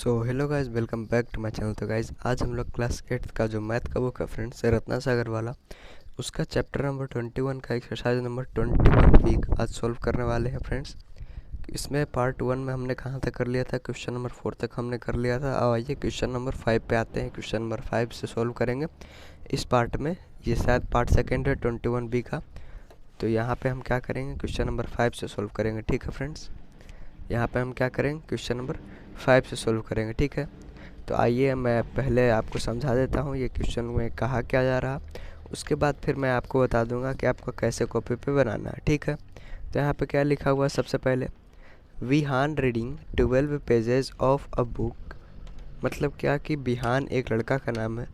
So hello guys, welcome back to my channel. तो guys आज हम लोग क्लास 8th का जो मैथ का बुक है फ्रेंड्स, रत्ना सागर वाला, उसका चैप्टर नंबर 21 का एक्सरसाइज नंबर 21 वीक आज सॉल्व करने वाले हैं फ्रेंड्स। इसमें पार्ट 1 में हमने कहाँ तक कर लिया था, क्वेश्चन नंबर 4 तक हमने कर लिया था। अब आइए क्वेश्चन नंबर 5 पे आते हैं। क्वेश्चन नंबर 5 से सॉल्व करेंगे इस पार्ट में। ये शायद पार्ट सेकेंड है 21 बी का। तो यहाँ पे हम क्या करेंगे, क्वेश्चन नंबर 5 से सॉल्व करेंगे। ठीक है फ्रेंड्स, यहाँ पे हम क्या करेंगे, क्वेश्चन नंबर 5 से सॉल्व करेंगे। ठीक है, तो आइए मैं पहले आपको समझा देता हूँ ये क्वेश्चन में कहा क्या जा रहा, उसके बाद फिर मैं आपको बता दूंगा कि आपको कैसे कॉपी पे बनाना है। ठीक है, तो यहाँ पे क्या लिखा हुआ है, सबसे पहले Vihaan reading 12 pages of a book. मतलब क्या कि विहान एक लड़का का नाम है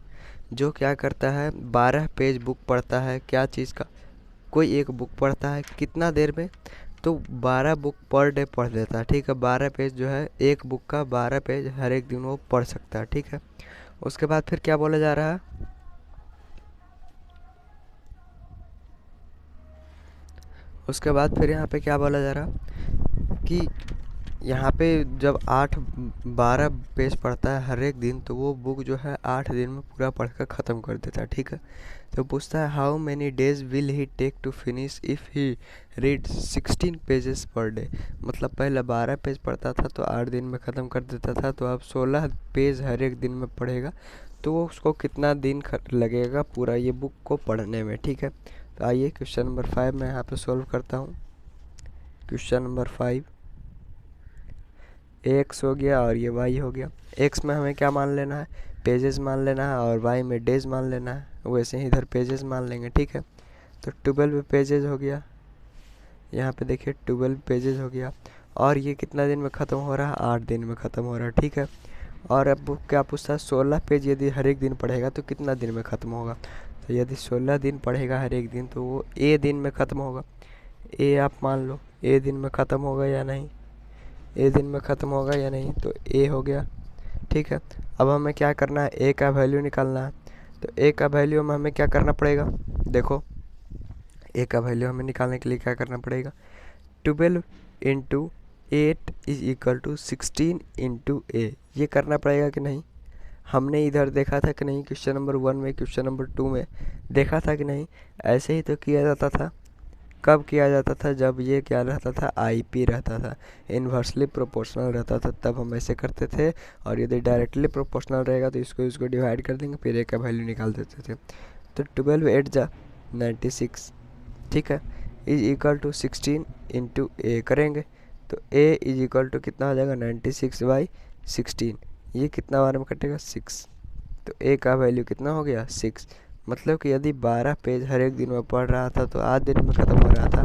जो क्या करता है, 12 पेज बुक पढ़ता है। क्या चीज़ का, कोई एक बुक पढ़ता है। कितना देर में, तो 12 बुक पर डे पढ़ लेता है। ठीक है, 12 पेज जो है, एक बुक का 12 पेज हर एक दिन वो पढ़ सकता है। ठीक है, उसके बाद फिर क्या बोला जा रहा है, उसके बाद फिर यहाँ पे क्या बोला जा रहा कि यहाँ पे जब 12 पेज पढ़ता है हर एक दिन, तो वो बुक जो है 8 दिन में पूरा पढ़ कर ख़त्म कर देता है। ठीक है, तो पूछता है how many days will he take to finish if he read 16 pages per day. मतलब पहले 12 पेज पढ़ता था तो 8 दिन में ख़त्म कर देता था, तो अब 16 पेज हर एक दिन में पढ़ेगा तो वो उसको कितना दिन लगेगा पूरा ये बुक को पढ़ने में। ठीक है, तो आइए क्वेश्चन नंबर 5 मैं यहाँ पे सॉल्व करता हूँ। क्वेश्चन नंबर 5, एक्स हो गया और ये वाई हो गया। एक्स में हमें क्या मान लेना है, पेजेस मान लेना है, और वाई में डेज मान लेना है। वैसे ही इधर पेजेस मान लेंगे। ठीक है, तो 12 पेजेस हो गया, यहाँ पे देखिए 12 पेजेस हो गया। और ये कितना दिन में ख़त्म हो रहा है, 8 दिन में ख़त्म हो रहा है। ठीक है, और अब वो क्या पूछता है, 16 पेज यदि हर एक दिन पढ़ेगा तो कितना दिन में ख़त्म होगा। तो यदि 16 दिन पढ़ेगा हर एक दिन तो वो ए दिन में ख़त्म होगा। ए आप मान लो, ए दिन में ख़त्म होगा या नहीं, ए दिन में ख़त्म होगा या नहीं, तो ए हो गया। ठीक है, अब हमें क्या करना है, ए का वैल्यू निकालना है। तो ए का वैल्यू में हमें क्या करना पड़ेगा, देखो ए का वैल्यू हमें निकालने के लिए क्या करना पड़ेगा, 12 into 8 is equal to 16 into a. ये करना पड़ेगा कि नहीं, हमने इधर देखा था कि नहीं, क्वेश्चन नंबर 1 में, क्वेश्चन नंबर 2 में देखा था कि नहीं। ऐसे ही तो किया जाता था। कब किया जाता था, जब ये क्या रहता था, आईपी रहता था, इन्वर्सली प्रोपोर्शनल रहता था, तब हम ऐसे करते थे। और यदि डायरेक्टली प्रोपोर्शनल रहेगा तो इसको डिवाइड कर देंगे, फिर ए का वैल्यू निकाल देते थे। तो 12 8 जा 96। ठीक है, इज इक्वल टू 16 इंटू ए करेंगे तो ए इज इक्वल टू कितना हो जाएगा, 96/16। ये कितना बार में कटेगा, 6। तो ए का वैल्यू कितना हो गया, 6। मतलब कि यदि 12 पेज हर एक दिन में पढ़ रहा था तो 8 दिन में ख़त्म हो रहा था।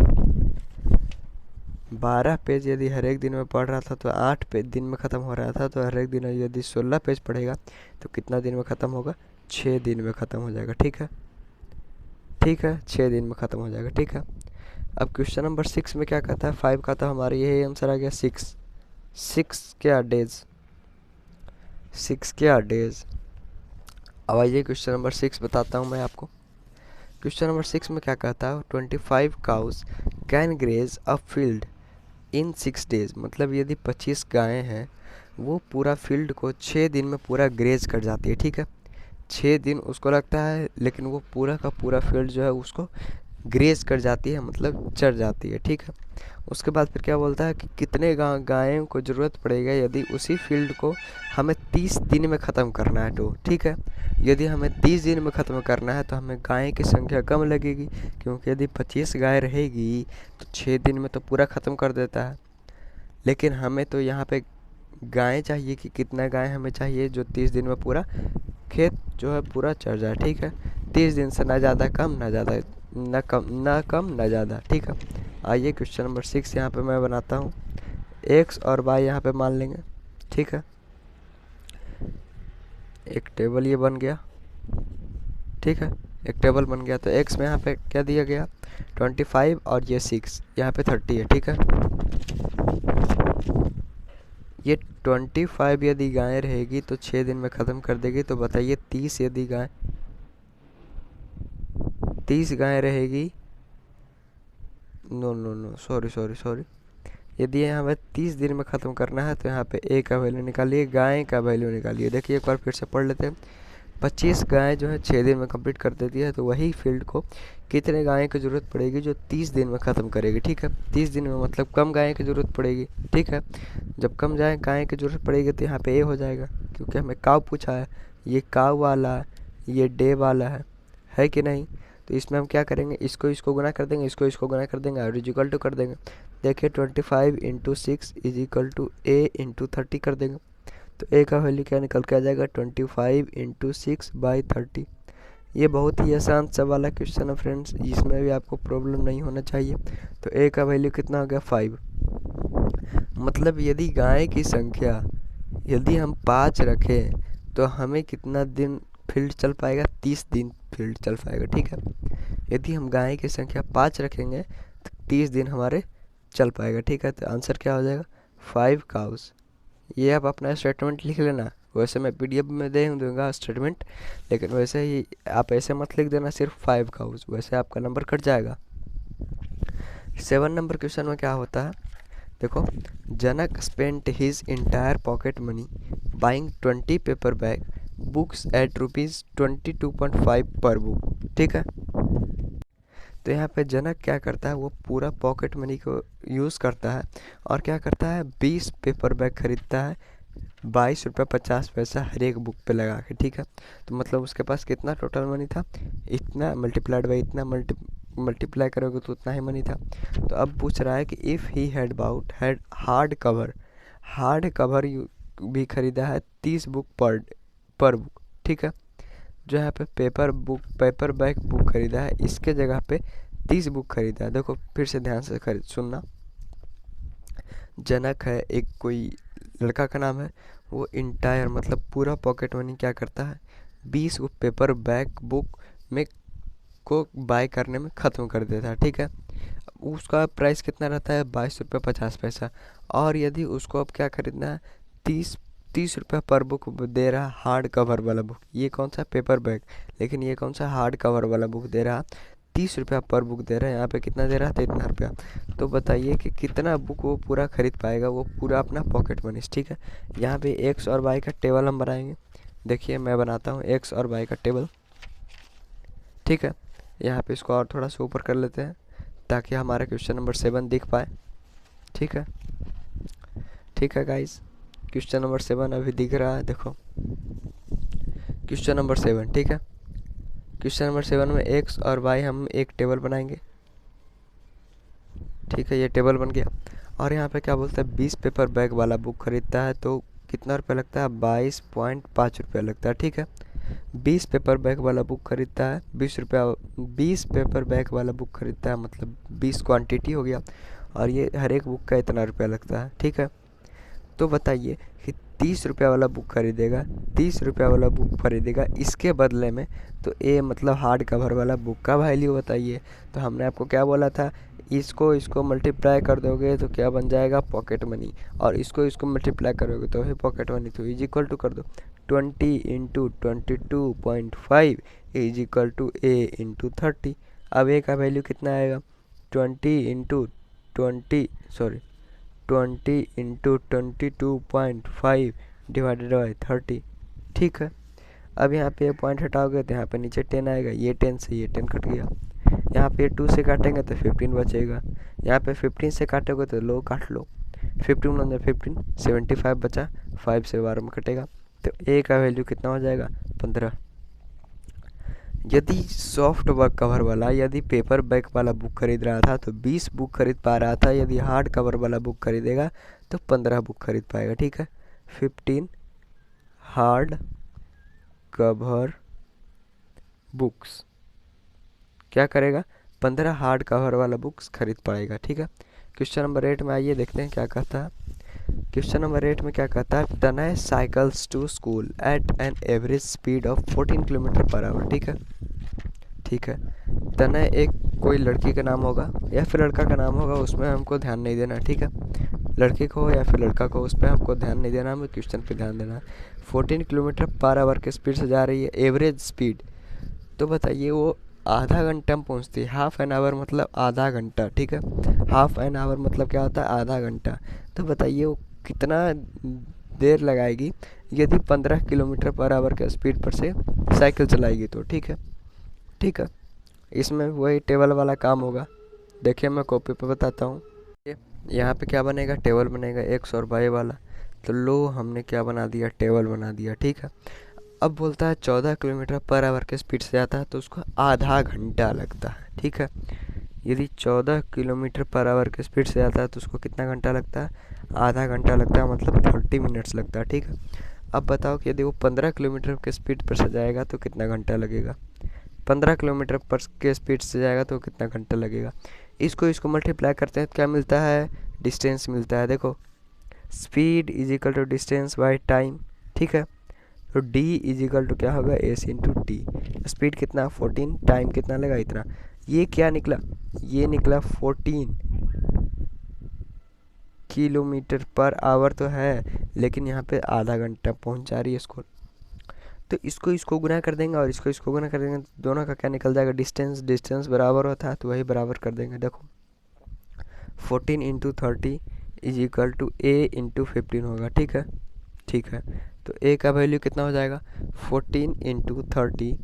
12 पेज यदि हर एक दिन में पढ़ रहा था तो 8 पेज दिन में ख़त्म हो रहा था। तो हर एक दिन यदि 16 पेज पढ़ेगा तो कितना दिन में ख़त्म होगा, 6 दिन में ख़त्म हो जाएगा। ठीक है, ठीक है, 6 दिन में ख़त्म हो जाएगा। ठीक है, अब क्वेश्चन नंबर 6 में क्या कहता है, 5 का था हमारा यही आंसर आ गया, 6। 6 क्या डेज, 6 क्या डेज। अब आइए क्वेश्चन नंबर 6 बताता हूँ मैं आपको। क्वेश्चन नंबर 6 में क्या कहता है, 25 cows can graze a field in 6 days. मतलब यदि 25 गायें हैं, वो पूरा फील्ड को 6 दिन में पूरा ग्रेज कर जाती है। ठीक है, 6 दिन उसको लगता है, लेकिन वो पूरा का पूरा फील्ड जो है उसको ग्रेज कर जाती है, मतलब चढ़ जाती है। ठीक है, उसके बाद फिर क्या बोलता है कि कितने गायों को ज़रूरत पड़ेगा यदि उसी फील्ड को हमें 30 दिन में ख़त्म करना है। तो ठीक है, यदि हमें 30 दिन में ख़त्म करना है तो हमें गाय की संख्या कम लगेगी, क्योंकि यदि 25 गाय रहेगी तो 6 दिन में तो पूरा ख़त्म कर देता है। लेकिन हमें तो यहाँ पे गाय चाहिए कि कितना गाय हमें चाहिए जो 30 दिन में पूरा खेत जो है पूरा चढ़ जाए। ठीक है, 30 दिन से ना ज़्यादा कम, ना ज़्यादा ना कम, ना कम ना ज़्यादा। ठीक है, आइए क्वेश्चन नंबर 6 यहाँ पे मैं बनाता हूँ। एक्स और वाई यहाँ पे मान लेंगे। ठीक है, एक टेबल ये बन गया। ठीक है, एक टेबल बन गया। तो एक्स में यहाँ पे क्या दिया गया, 25 और ये 6, यहाँ पे 30 है। ठीक है, ये 25 यदि गाय रहेगी तो 6 दिन में ख़त्म कर देगी। तो बताइए 30 यदि गाय, 30 गाय रहेगी, no no no, sorry sorry sorry, यदि यहाँ पे 30 दिन में ख़त्म करना है तो यहाँ पे ए का वैल्यू निकालिए, गाय का वैल्यू निकालिए। देखिए एक बार फिर से पढ़ लेते हैं। 25 गायें जो है 6 दिन में कंप्लीट कर देती है, तो वही फील्ड को कितने गायें की ज़रूरत पड़ेगी जो 30 दिन में ख़त्म करेगी। ठीक है, 30 दिन में मतलब कम गायें की ज़रूरत पड़ेगी। ठीक है, जब कम गायें की ज़रूरत पड़ेगी तो यहाँ पे ए हो जाएगा, क्योंकि हमें काव पूछा है। ये काव वाला, ये डे वाला है कि नहीं। तो इसमें हम क्या करेंगे, इसको गुना कर देंगे, इसको गुना कर देंगे और इजिकल टू कर देंगे। देखिए 25 × 6 इज इक्वल टू ए × 30 कर देंगे, तो ए का वैल्यू क्या निकल के आ जाएगा 25 × 6/30। ये बहुत ही आसान सा वाला क्वेश्चन है फ्रेंड्स, इसमें भी आपको प्रॉब्लम नहीं होना चाहिए। तो ए का वैल्यू कितना हो गया 5। मतलब यदि गाय की संख्या यदि हम 5 रखें तो हमें कितना दिन फील्ड चल पाएगा, 30 दिन फील्ड चल पाएगा। ठीक है, यदि हम गाय की संख्या 5 रखेंगे तो 30 दिन हमारे चल पाएगा। ठीक है, तो आंसर क्या हो जाएगा 5 काउस। ये आप अपना स्टेटमेंट लिख लेना, वैसे मैं पीडीएफ में दे दूंगा स्टेटमेंट, लेकिन वैसे ही आप ऐसे मत लिख देना सिर्फ 5 काउस, वैसे आपका नंबर कट जाएगा। 7 नंबर क्वेश्चन में क्या होता है, देखो, Janak spent his entire pocket money buying 20 paper bag books at ₹22.5 per book. ठीक है, तो यहाँ पे जनक क्या करता है, वो पूरा पॉकेट मनी को यूज़ करता है और क्या करता है 20 पेपर बैग खरीदता है, ₹22.50 हर एक बुक पे लगा के। ठीक है, तो मतलब उसके पास कितना टोटल मनी था, इतना मल्टीप्लाइड बाई इतना, मल्टीप्लाई करोगे तो उतना ही मनी था। तो अब पूछ रहा है कि if he had hard cover भी खरीदा है 30 बुक पर बुक। ठीक है, जो यहाँ पे पेपर बैग बुक खरीदा है, इसके जगह पे 30 बुक खरीदा है। देखो फिर से ध्यान से सुनना, जनक है, एक कोई लड़का का नाम है, वो इंटायर मतलब पूरा पॉकेट मनी क्या करता है 20 पेपर बैग बुक में को बाय करने में ख़त्म कर देता है। ठीक है, उसका प्राइस कितना रहता है ₹22.50, और यदि उसको अब क्या खरीदना है 30 रुपये पर बुक दे रहा हार्ड कवर वाला बुक, ये कौन सा पेपर बैग, लेकिन ये कौन सा हार्ड कवर वाला बुक दे रहा 30 रुपया पर बुक दे रहा है, यहाँ पे कितना दे रहा था इतना रुपया। तो बताइए कि कितना बुक वो पूरा खरीद पाएगा, वो पूरा अपना पॉकेट मनी। ठीक है, यहाँ पे एक्स और वाई का टेबल हम बनाएंगे। देखिए मैं बनाता हूँ एक्स और वाई का टेबल। ठीक है, यहाँ पे इसको और थोड़ा सा ऊपर कर लेते हैं ताकि हमारा क्वेश्चन नंबर 7 दिख पाए। ठीक है गाइस, क्वेश्चन नंबर 7 अभी दिख रहा है, देखो क्वेश्चन नंबर 7। ठीक है, क्वेश्चन नंबर 7 में एक्स और वाई हम एक टेबल बनाएंगे। ठीक है, ये टेबल बन गया, और यहाँ पे क्या बोलता है 20 पेपर बैग वाला बुक खरीदता है तो कितना रुपया लगता है 22.5 रुपया लगता है। ठीक है, 20 पेपर बैग वाला बुक खरीदता है 20 पेपर बैग वाला बुक खरीदता है, मतलब 20 क्वांटिटी हो गया, और ये हर एक बुक का इतना रुपया लगता है। ठीक है, तो बताइए कि 30 रुपया वाला बुक खरीदेगा इसके बदले में, तो ए मतलब हार्ड कवर वाला बुक का वैल्यू बताइए। तो हमने आपको क्या बोला था, इसको मल्टीप्लाई कर दोगे तो क्या बन जाएगा पॉकेट मनी, और इसको मल्टीप्लाई करोगे तो वही पॉकेट मनी। तो इज इक्वल टू कर दो 20 × 22.5 इज इक्वल टू ए × 30। अब ए का वैल्यू कितना आएगा 20 × 22.5 डिवाइडेड बाई 30। ठीक है, अब यहाँ पे पॉइंट हटाओगे तो यहाँ पे नीचे 10 आएगा, ये 10 से ये 10 कट गया, यहाँ पे 2 से काटेंगे तो 15 बचेगा, यहाँ पे 15 से काटोगे तो लो काट लो, 15 × 15 75 बचा, 5 से 12 में कटेगा, तो ए का वैल्यू कितना हो जाएगा 15। यदि सॉफ्ट वर्क कवर वाला यदि पेपर बैग वाला बुक खरीद रहा था तो 20 बुक खरीद पा रहा था, यदि हार्ड कवर वाला बुक खरीदेगा तो 15 बुक खरीद पाएगा। ठीक है, 15 हार्ड कवर बुक्स क्या करेगा 15 हार्ड कवर वाला बुक्स खरीद पाएगा। ठीक है, क्वेश्चन नंबर 8 में आइए देखते हैं क्या कहता है। क्वेश्चन नंबर 8 में क्या कहता है, Tanay cycles to school at an average speed of 14 km/h। ठीक है, तनय एक कोई लड़की का नाम होगा या फिर लड़का का नाम होगा, उसमें हमको ध्यान नहीं देना। ठीक है, लड़के को हो या फिर लड़का को, उस पर हमको ध्यान नहीं देना, हमें क्वेश्चन पे ध्यान देना है। 14 km/h के स्पीड से जा रही है, एवरेज स्पीड। तो बताइए वो आधा घंटा में पहुंचती है। हाफ एन आवर मतलब आधा घंटा, ठीक है। हाफ एन आवर मतलब क्या होता है, आधा घंटा। तो बताइए वो कितना देर लगाएगी यदि 15 किलोमीटर पर आवर के स्पीड पर से साइकिल चलाएगी तो, ठीक है। ठीक है, इसमें वही टेबल वाला काम होगा। देखिए मैं कॉपी पे बताता हूँ। यहाँ पे क्या बनेगा, टेबल बनेगा एक्स और वाई वाला। तो लो हमने क्या बना दिया, टेबल बना दिया, ठीक है। अब बोलता है 14 किलोमीटर पर आवर के स्पीड से आता है तो उसको आधा घंटा लगता है, ठीक है। यदि 14 किलोमीटर पर आवर के स्पीड से आता है तो उसको कितना घंटा लगता है, आधा घंटा लगता है, मतलब 30 मिनट्स लगता है, ठीक है। अब बताओ कि यदि वो 15 किलोमीटर के स्पीड पर से जाएगा तो कितना घंटा लगेगा, 15 किलोमीटर पर के स्पीड से जाएगा तो कितना घंटा लगेगा। इसको मल्टीप्लाई करते हैं तो क्या मिलता है, डिस्टेंस मिलता है। देखो speed is equal to distance by time, ठीक है। तो d इज इक्वल टू क्या होगा, एस इंटू टी। स्पीड कितना 14, टाइम कितना लगा इतना। ये क्या निकला, ये निकला 14 किलोमीटर पर आवर तो है, लेकिन यहाँ पे आधा घंटा पहुँच जा रही है स्कूल। तो इसको गुना कर देंगे और इसको गुना कर देंगे, तो दोनों का क्या निकल जाएगा, डिस्टेंस। डिस्टेंस बराबर होता है तो वही बराबर कर देंगे। देखो 14 into 30 is equal to a into 15 होगा, ठीक है। ठीक है, तो ए का वैल्यू कितना हो जाएगा, 14 इंटू 30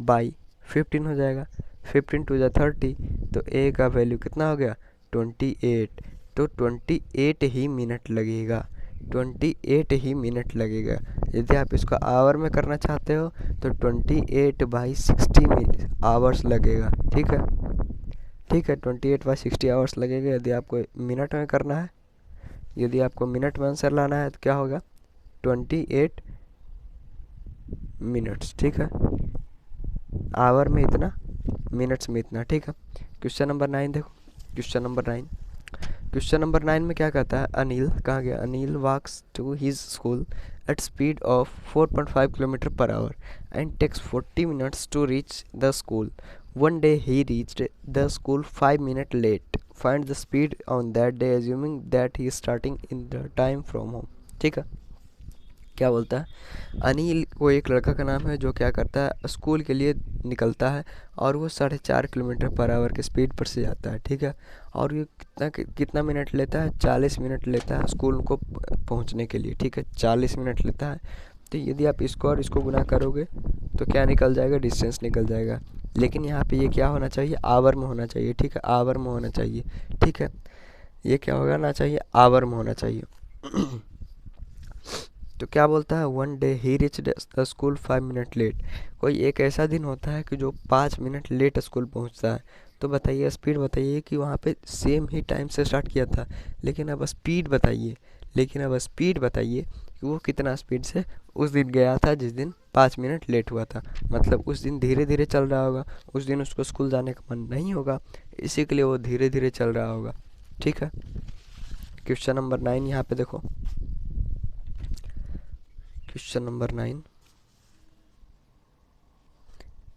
बाई 15 हो जाएगा। 15 टू जा 30, तो ए का वैल्यू कितना हो गया, 28। तो 28 ही मिनट लगेगा, 28 ही मिनट लगेगा। यदि आप इसको आवर में करना चाहते हो तो 28/60 आवर्स लगेगा, ठीक है। ठीक है, 28/60 आवर्स लगेगा। यदि आपको मिनट में करना है, यदि आपको मिनट में आंसर लाना है तो क्या होगा, 28 मिनट्स, ठीक है। आवर में इतना, मिनट्स में इतना, ठीक है। क्वेश्चन नंबर 9 देखो, क्वेश्चन नंबर 9। क्वेश्चन नंबर 9 में क्या कहता है, अनिल, कहाँ गया, Anil walks to his school at speed of 4.5 kilometre per hour and takes 40 minutes to reach the school. One day he reached the school 5 minutes late. Find the speed on that day assuming that he is starting in the time from home. ठीक है, क्या बोलता है, अनिल वो एक लड़का का नाम है जो क्या करता है, स्कूल के लिए निकलता है और वो 4.5 किलोमीटर पर आवर के स्पीड पर से जाता है, ठीक है। और ये कितना मिनट लेता है, 40 मिनट लेता है स्कूल को पहुंचने के लिए, ठीक है। 40 मिनट लेता है। तो यदि आप इसको और इसको गुना करोगे तो क्या निकल जाएगा, डिस्टेंस निकल जाएगा। लेकिन यहाँ पे ये क्या होना चाहिए, आवर में होना चाहिए, ठीक है, आवर में होना चाहिए, ठीक है। ये क्या होना चाहिए, आवर में होना चाहिए। तो क्या बोलता है, one day he reach the school 5 minute late. कोई एक ऐसा दिन होता है कि जो 5 मिनट लेट स्कूल पहुंचता है। तो बताइए स्पीड बताइए कि वहाँ पे सेम ही टाइम से स्टार्ट किया था, लेकिन अब स्पीड बताइए, कि वो कितना स्पीड से उस दिन गया था जिस दिन 5 मिनट लेट हुआ था। मतलब उस दिन धीरे धीरे चल रहा होगा, उस दिन उसको स्कूल जाने का मन नहीं होगा, इसी के लिए वो धीरे धीरे चल रहा होगा, ठीक है। क्वेश्चन नंबर 9 यहाँ पे देखो, क्वेश्चन नंबर 9,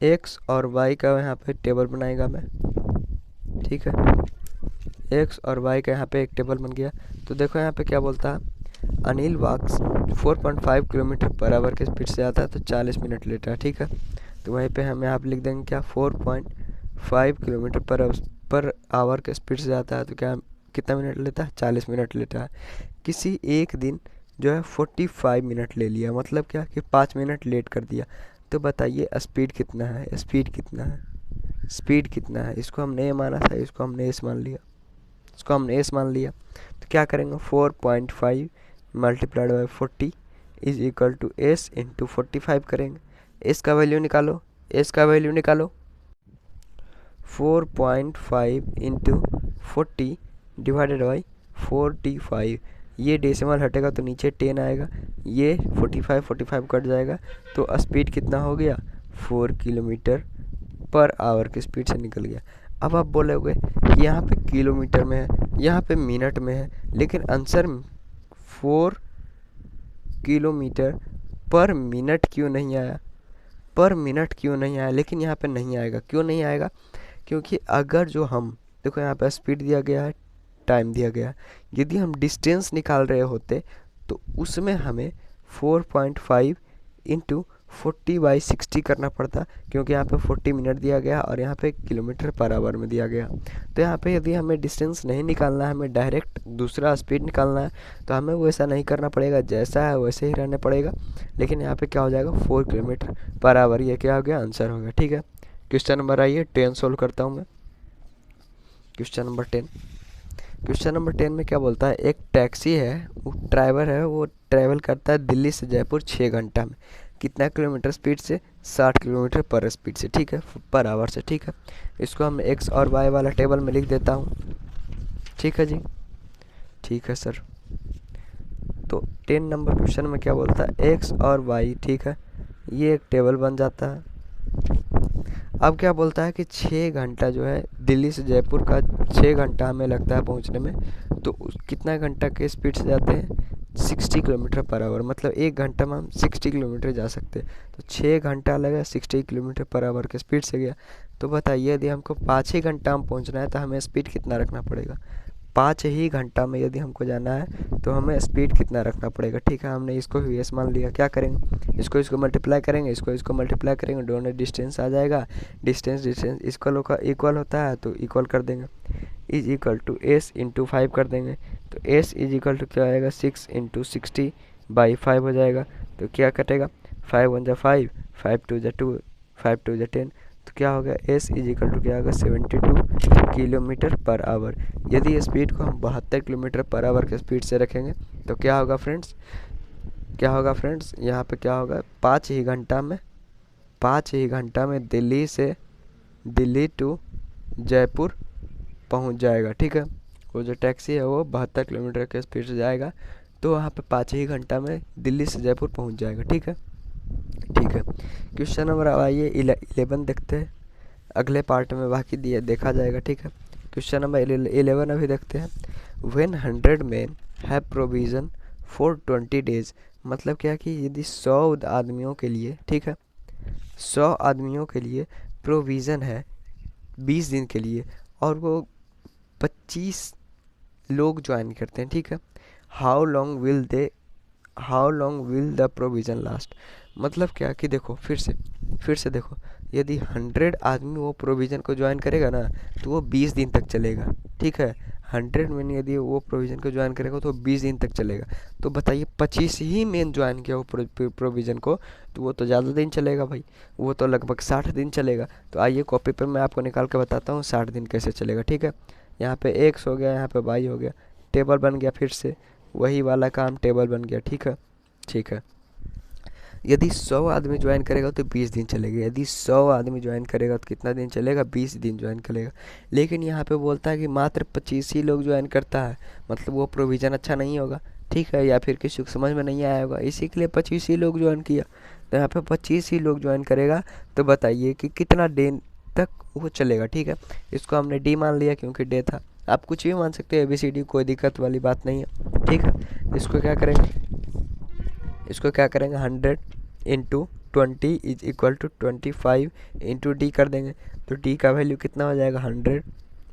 एक्स और वाई का यहाँ पे टेबल बनाएगा मैं, ठीक है। एक्स और वाई का यहाँ पे एक टेबल बन गया। तो देखो यहाँ पे क्या बोलता है, अनिल वॉक्स 4.5 किलोमीटर पर आवर के स्पीड से आता है तो 40 मिनट लेता है, ठीक है। तो वहीं पे हम यहाँ पे लिख देंगे क्या, 4.5 किलोमीटर पर आवर के स्पीड से आता है तो क्या कितना मिनट लेता है, 40 मिनट लेता है। किसी एक दिन जो है 45 मिनट ले लिया, मतलब क्या कि 5 मिनट लेट कर दिया। तो बताइए स्पीड कितना है, स्पीड कितना है, स्पीड कितना है। इसको हमने ए माना था, इसको हमने एस मान लिया, इसको हमने एस मान लिया। तो क्या करेंगे, 4.5 multiplied by 40 is equal to s into 45 करेंगे। एस का वैल्यू निकालो, एस का वैल्यू निकालो, 4.5 इंटू 40 डिवाइडेड बाई 45। ये डेसिमल हटेगा तो नीचे 10 आएगा, ये 45 कट जाएगा। तो स्पीड कितना हो गया, 4 किलोमीटर पर आवर की स्पीड से निकल गया। अब आप बोलोगे कि यहाँ पे किलोमीटर में है, यहाँ पे मिनट में है, लेकिन आंसर 4 किलोमीटर पर मिनट क्यों नहीं आया, पर मिनट क्यों नहीं आया। लेकिन यहाँ पे नहीं आएगा, क्यों नहीं आएगा, क्योंकि अगर जो हम देखो यहाँ पे स्पीड दिया गया है, टाइम दिया गया है, यदि हम डिस्टेंस निकाल रहे होते तो उसमें हमें 4.5 इंटू 40/60 करना पड़ता, क्योंकि यहाँ पे 40 मिनट दिया गया और यहाँ पे किलोमीटर पर आवर में दिया गया। तो यहाँ पे यदि हमें डिस्टेंस नहीं निकालना है, हमें डायरेक्ट दूसरा स्पीड निकालना है, तो हमें वैसा नहीं करना पड़ेगा, जैसा है वैसे ही रहना पड़ेगा। लेकिन यहाँ पे क्या हो जाएगा, 4 किलोमीटर पर आवर, ये क्या हो गया, आंसर हो गया। ठीक है, क्वेश्चन नंबर आइए 10 सोल्व करता हूँ मैं। क्वेश्चन नंबर 10, क्वेश्चन नंबर 10 में क्या बोलता है, एक टैक्सी है, वो ड्राइवर है, वो ट्रैवल करता है दिल्ली से जयपुर 6 घंटा में, कितना किलोमीटर स्पीड से, 60 किलोमीटर पर स्पीड से, ठीक है, पर आवर से। ठीक है, इसको हम एक्स और वाई वाला टेबल में लिख देता हूँ। ठीक है जी, ठीक है सर। तो 10 नंबर क्वेश्चन में क्या बोलता है, एक्स और वाई, ठीक है, ये एक टेबल बन जाता है। अब क्या बोलता है कि 6 घंटा जो है दिल्ली से जयपुर का 6 घंटा हमें लगता है पहुंचने में, तो कितना घंटा के स्पीड से जाते हैं, 60 किलोमीटर पर आवर, मतलब 1 घंटा में हम 60 किलोमीटर जा सकते हैं। तो 6 घंटा लगा, 60 किलोमीटर पर आवर के स्पीड से गया। तो बताइए यदि हमको 5 ही घंटा में पहुँचना है तो हमें स्पीड कितना रखना पड़ेगा, 5 ही घंटा में यदि हमको जाना है तो हमें स्पीड कितना रखना पड़ेगा। ठीक है, हमने इसको भी एस मान लिया, क्या करेंगे, इसको मल्टीप्लाई करेंगे, इसको मल्टीप्लाई करेंगे, दोनों डिस्टेंस आ जाएगा, डिस्टेंस इक्वल होता है तो इक्वल कर देंगे, is equal to s into 5 कर देंगे। तो एस इज इक्वल टू क्या आएगा, 6 इंटू 60/5 हो जाएगा। तो क्या कटेगा, 5 1 जा 5, 5 2 जा 2, 5 2 जा 10, तो क्या हो गया, एस इज इक्वल टू क्या होगा, 72 किलोमीटर पर आवर। यदि स्पीड को हम 72 किलोमीटर पर आवर के स्पीड से रखेंगे तो क्या होगा फ्रेंड्स, क्या होगा फ्रेंड्स, यहाँ पे क्या होगा, 5 ही घंटा में दिल्ली टू जयपुर पहुँच जाएगा। ठीक है, वो जो टैक्सी है वो 72 किलोमीटर के स्पीड से जाएगा, तो वहाँ पे 5 ही घंटा में दिल्ली से जयपुर पहुँच जाएगा। ठीक है, ठीक है। क्वेश्चन नंबर आइए 11 देखते हैं, अगले पार्ट में बाकी दिया देखा जाएगा। ठीक है, क्वेश्चन नंबर 11 अभी देखते हैं। When 100 men have provision for 20 days, मतलब क्या कि यदि 100 आदमियों के लिए, ठीक है, 100 आदमियों के लिए प्रोविज़न है 20 दिन के लिए, और वो 25 लोग ज्वाइन करते हैं। ठीक है, how long will the provision last, मतलब क्या कि देखो फिर से देखो, यदि 100 आदमी वो प्रोविज़न को ज्वाइन करेगा ना तो वो 20 दिन तक चलेगा। ठीक है, 100 में यदि वो प्रोविज़न को ज्वाइन करेगा तो 20 दिन तक चलेगा। तो बताइए 25 ही मेन ज्वाइन किया वो प्रोविज़न को, तो वो तो ज़्यादा दिन चलेगा भाई, वो तो लगभग 60 दिन चलेगा। तो आइए कॉपी पर मैं आपको निकाल के बताता हूँ 60 दिन कैसे चलेगा। ठीक है, यहाँ पे एक्स हो गया, यहाँ पे वाई हो गया, टेबल बन गया, फिर से वही वाला काम, टेबल बन गया। ठीक है, ठीक है। यदि 100 आदमी ज्वाइन करेगा तो 20 दिन चलेगा, यदि 100 आदमी ज्वाइन करेगा तो कितना दिन चलेगा, 20 दिन ज्वाइन करेगा। लेकिन यहाँ पे बोलता है कि मात्र 25 ही लोग ज्वाइन करता है, मतलब वो प्रोविज़न अच्छा नहीं होगा। ठीक है, या फिर किसी को समझ में नहीं आया होगा, इसी के लिए 25 ही लोग ज्वाइन किया। तो यहाँ पे 25 ही लोग ज्वाइन करेगा, तो बताइए कि कितना दिन तक वो चलेगा। ठीक है, इसको हमने डी मान लिया क्योंकि डे था, आप कुछ भी मान सकते हो, ABCD, कोई दिक्कत वाली बात नहीं है। ठीक है, इसको क्या करेंगे 100 into 20 is equal to 25 into d कर देंगे। तो डी का वैल्यू कितना हो जाएगा, 100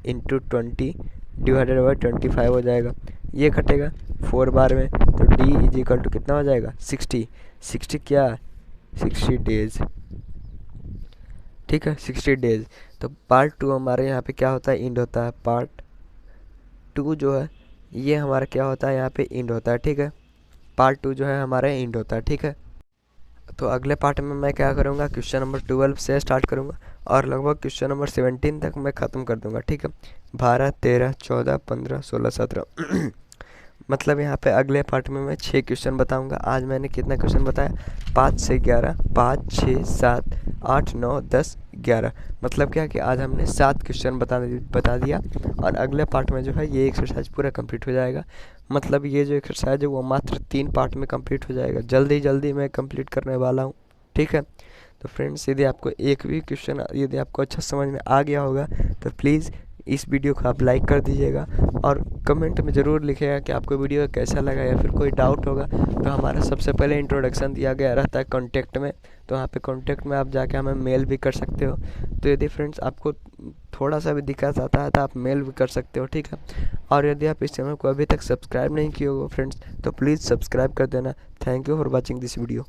इंटू 20 डिवाइडेड बाई 25 हो जाएगा, ये कटेगा 4 बार में। तो डी इज इक्वल टू कितना हो जाएगा, 60 क्या, 60 डेज। ठीक है, 60 डेज। तो पार्ट 2 हमारे यहाँ पे क्या होता है, इंड होता है। पार्ट 2 जो है ये हमारा क्या होता है, यहाँ पे इंड होता है। ठीक है, पार्ट 2 जो है हमारा इंड होता है। ठीक है, तो अगले पार्ट में मैं क्या करूँगा, क्वेश्चन नंबर 12 से स्टार्ट करूँगा और लगभग क्वेश्चन नंबर 17 तक मैं ख़त्म कर दूँगा। ठीक है, 12 13 14 15 16 17 मतलब यहाँ पे अगले पार्ट में मैं 6 क्वेश्चन बताऊँगा। आज मैंने कितना क्वेश्चन बताया, 5 से 11, 5 6 7 8 9 10 11, मतलब क्या कि आज हमने 7 क्वेश्चन बता दिया। और अगले पार्ट में जो है ये एक्सरसाइज पूरा कंप्लीट हो जाएगा, मतलब ये जो एक्सरसाइज है वो मात्र 3 पार्ट में कंप्लीट हो जाएगा, जल्दी मैं कंप्लीट करने वाला हूँ। ठीक है, तो फ्रेंड्स यदि आपको एक भी क्वेश्चन यदि आपको अच्छा समझ में आ गया होगा तो प्लीज़ इस वीडियो को आप लाइक कर दीजिएगा और कमेंट में ज़रूर लिखिएगा कि आपको वीडियो कैसा लगा, या फिर कोई डाउट होगा तो हमारा सबसे पहले इंट्रोडक्शन दिया गया रहता है कॉन्टैक्ट में, तो वहाँ पे कॉन्टैक्ट में आप जाके हमें मेल भी कर सकते हो। तो यदि फ्रेंड्स आपको थोड़ा सा भी दिक्कत आता है तो आप मेल भी कर सकते हो। ठीक है, और यदि आप इस चैनल को अभी तक सब्सक्राइब नहीं किए हो फ्रेंड्स तो प्लीज़ सब्सक्राइब कर देना। Thank you for watching this video.